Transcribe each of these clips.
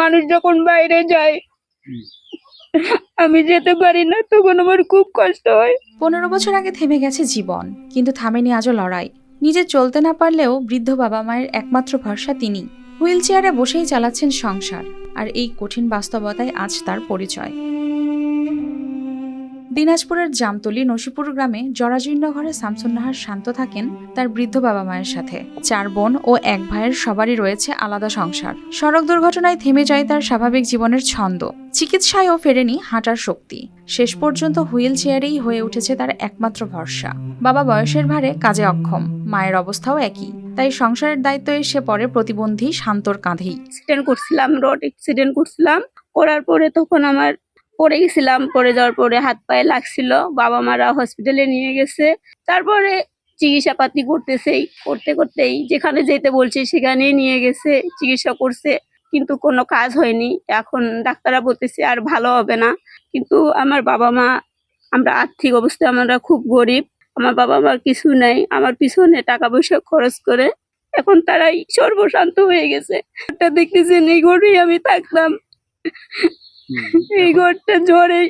মানুষ যখন বাইরে যায় আমি যেতে পারি না, তখন আমার খুব কষ্ট হয়। 15 বছর আগে থেমে গেছে জীবন, কিন্তু থামেনি আজও লড়াই। নিজে চলতে না পারলেও বৃদ্ধ বাবা মায়ের একমাত্র ভরসা তিনি। হুইল চেয়ারে বসেই চালাচ্ছেন সংসার, আর এই কঠিন বাস্তবতায় আজ তার পরিচয়। দিনাজপুরের জামতলী নসিপুর গ্রামে জরাজীর্ণ ঘরে শামসুন নাহার শান্ত থাকেন তার বৃদ্ধ বাবা মায়ের সাথে। 4 বোন ও 1 ভাইয়ের সবারই রয়েছে আলাদা সংসার। সড়ক দুর্ঘটনায় থেমে যায় তার স্বাভাবিক জীবনের ছন্দ। চিকিৎসায়ও ফেরেনি হাঁটার শক্তি। শেষ পর্যন্ত হুইল চেয়ারেই হয়ে উঠেছে তার একমাত্র ভরসা। বাবা বয়সের ভারে কাজে অক্ষম, মায়ের অবস্থাও একই। তাই সংসারের দায়িত্ব এসে পড়ে প্রতিবন্ধী শান্তর কাঁধেই। রোড অ্যাক্সিডেন্ট করছিলাম, করার পরে তখন আমার পড়ে গেছিলাম। পড়ে যাওয়ার পরে হাত পায়ে লাগছিল, বাবা মারা হসপিটালে নিয়ে গেছে। তারপরে চিকিৎসা পাতি করতেই যেখানে যেতে বলছে সেখানেই নিয়ে গেছে, চিকিৎসা করছে, কিন্তু কোনো কাজ হয়নি। এখন ডাক্তাররা বলতেছে আর ভালো হবে না। কিন্তু আমার বাবা মা, আমরা আর্থিক অবস্থায় আমরা খুব গরিব। আমার বাবা মার কিছু নাই, আমার পিছনে টাকা পয়সা খরচ করে এখন তারাই সর্বশান্ত হয়ে গেছে। দেখতেছেন এই ঘরেই আমি থাকতাম, এই ঘরটা ঝড়ে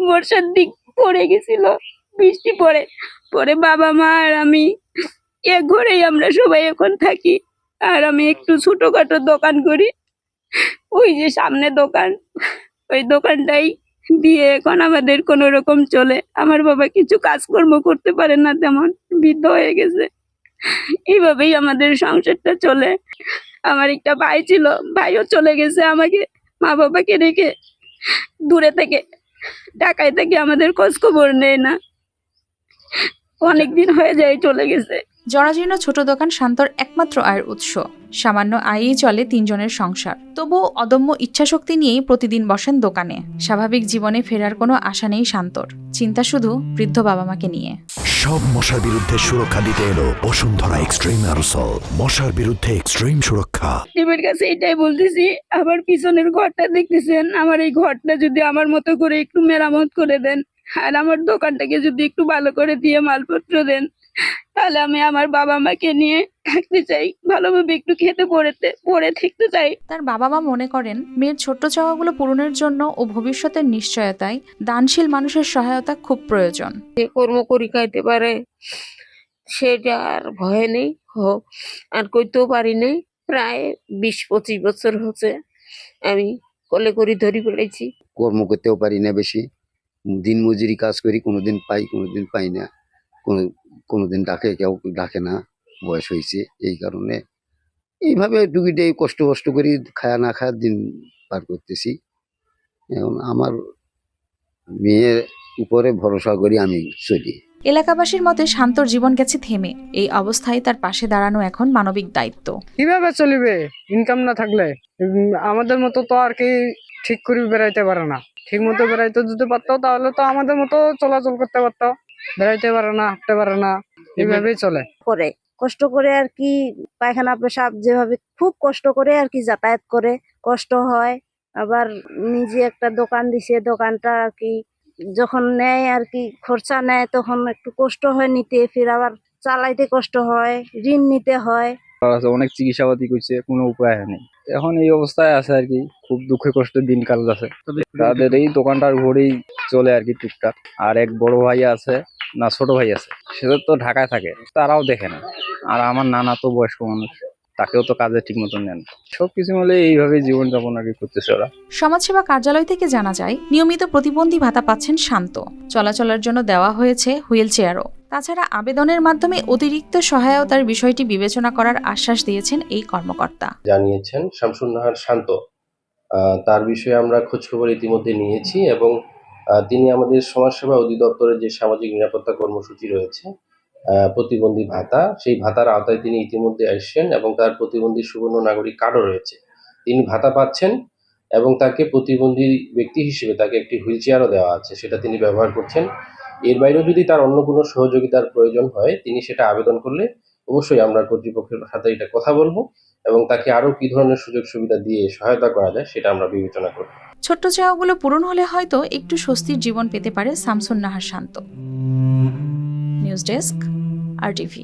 বর্ষার দিক পড়ে গেছিল, বৃষ্টি পড়ে পরে বাবা মা আর আমি এক ঘরেই আমরা সবাই এখন থাকি। আর আমি একটু ছোটখাটো দোকান করি, ওই যে সামনে দোকান, ওই দোকানটাই দিয়ে এখন আমাদের কোন রকম চলে। আমার বাবা কিছু কাজকর্ম করতে পারে না, তেমন বৃদ্ধ হয়ে গেছে। এইভাবেই আমাদের সংসারটা চলে। আমার একটা ভাই ছিল, ভাইও চলে গেছে আমাকে মা বাবাকে রেখে দূরে থেকে, ঢাকায় থেকে আমাদের খোঁজ খবর নেয় না, অনেকদিন হয়ে যায় চলে গেছে। জরাজীর্ণ ছোট দোকান শান্তর একমাত্র আয়ের উৎস। সামান্য আয়েই চলে 3 জনের সংসার। তবুও অদম্য ইচ্ছাশক্তি নিয়েই প্রতিদিন বসেন দোকানে। স্বাভাবিক জীবনে ফেরার কোনো আশা নেই শান্তর, চিন্তা শুধু বৃদ্ধ বাবা মাকে নিয়ে। সব মশার বিরুদ্ধে সুরক্ষা দিতে এলো বসুন্ধরা এক্সট্রিম অ্যারোসল, মশার বিরুদ্ধে এক্সট্রিম সুরক্ষা। টিমের কাছে এটাই বলতেছি, আমার পিছনের ঘরটা দেখতেছেন, আমার এই ঘরটা যদি আমার মতো করে একটু মেরামত করে দেন, আর আমার দোকানটাকে যদি একটু ভালো করে দিয়ে মালপত্র দেন, তাহলে আমি আমার বাবা মাকে নিয়ে থাকতে চাই, ভালোভাবে একটু খেতে পড়ে থাকতে চাই। তার বাবা মা মনে করেন মেয়ের ছোট্ট চাওয়াগুলো পূরণের জন্য ও ভবিষ্যতের নিশ্চয়তায় দানশীল মানুষের সহায়তা খুব প্রয়োজন। যে কর্ম করি খাইতে পারে সেটা আর ভয় নেই, আর কইতেও পারি নাই। প্রায় 20-25 বছর হচ্ছে আমি কলে করি ধরি ফেলেছি। কর্ম করতেও পারি না বেশি, দিন মজুরি কাজ করি, কোনোদিন পাই কোনোদিন পাই না, কোনোদিন ডাকে কেউ ডাকে না, বয়স হয়েছে এই কারণে এইভাবে টুকিটাই কষ্ট করি খায়া না খায়া দিন পার করতেছি। এখন আমার মেয়ের উপরে ভরসা করি আমি চলি। এলাকাবাসীর মতে শান্তর জীবন গেছে থেমে। এই অবস্থায় তার পাশে দাঁড়ানো এখন মানবিক দায়িত্ব। কিভাবে চলিবে ইনকাম না থাকলে? আমাদের মতো তো আর কি ঠিক করে বেড়াইতে পারে না। ঠিক মতো বেড়াইতে যদি পারতো তাহলে তো আমাদের মতো চলাচল করতে পারতো। বেড়াইতে পারে না, হাঁটতে পারে না, এইভাবেই চলে। করে কষ্ট করে আর কি, পায়খানা পেশাব যেভাবে খুব কষ্ট করে আর কি যাতায়াত করে, কষ্ট হয়। আবার নিজে একটা দোকান দিছে, দোকানটা আর কি যখন নেয় আর কি খরচা নেয় তখন একটু কষ্ট হয় নিতে, ফির আবার চালাইতে কষ্ট হয়, ঋণ নিতে হয়। অনেক চিকিৎসাপাতি করছে, কোনো উপায় নেই। এখন এই অবস্থায় আছে আর কি, খুব দুঃখে কষ্টে দিন কাল আছে। তাদের এই দোকানটার ঘরেই চলে আর কি টুকটাক। আর এক বড় ভাই আছে, না ছোট ভাই আছে, সেটা তো ঢাকায় থাকে, তারাও দেখে না। আর আমার নানা তো বয়স্ক মানুষ, তাকেও তো কাজে ঠিক মতন নেন। সবকিছু মিলে এইভাবে জীবনযাপন আর কি করতেছে ওরা। সমাজসেবা কার্যালয় থেকে জানা যায় নিয়মিত প্রতিবন্ধী ভাতা পাচ্ছেন শান্ত। চলাচলের জন্য দেওয়া হয়েছে হুইল চেয়ারও। তাছাড়া আবেদনের মাধ্যমে অতিরিক্ত সহায়তার বিষয়টি বিবেচনা করার আশ্বাস দিয়েছেন এই কর্মকর্তা। জানিয়েছেন শামসুন নাহার শান্ত। তার বিষয়ে আমরা খোঁজখবর ইতিমধ্যে নিয়েছি এবং তিনি আমাদের সমাজসেবা অধিদপ্তরের যে সামাজিক নিরাপত্তা কর্মসূচি রয়েছে প্রতিবন্ধী ভাতা, সেই ভাতার আওতায় তিনি ইতিমধ্যে আসছেন এবং তার প্রতিবন্ধী সুবর্ণ নাগরিক কার্ডও রয়েছে। তিনি ভাতা পাচ্ছেন এবং তাকে প্রতিবন্ধী ব্যক্তি হিসেবে তাকে একটি হুইল চেয়ারও দেওয়া আছে, সেটা তিনি ব্যবহার করছেন। এর বাইরেও যদি তার অন্য কোনো সহযোগিতার প্রয়োজন হয় তিনি সেটা আবেদন করলে অবশ্যই আমরা কর্তৃপক্ষের সাথে এটা কথা বলবো এবং তাকে আরো কি ধরনের সুযোগ সুবিধা দিয়ে সহায়তা করা যায় সেটা আমরা বিবেচনা করব। ছোট্ট চাওয়াগুলো পূরণ হলে হয়তো একটু স্বস্তির জীবন পেতে পারে Shamsun Nahar Shanta. News desk, RTV।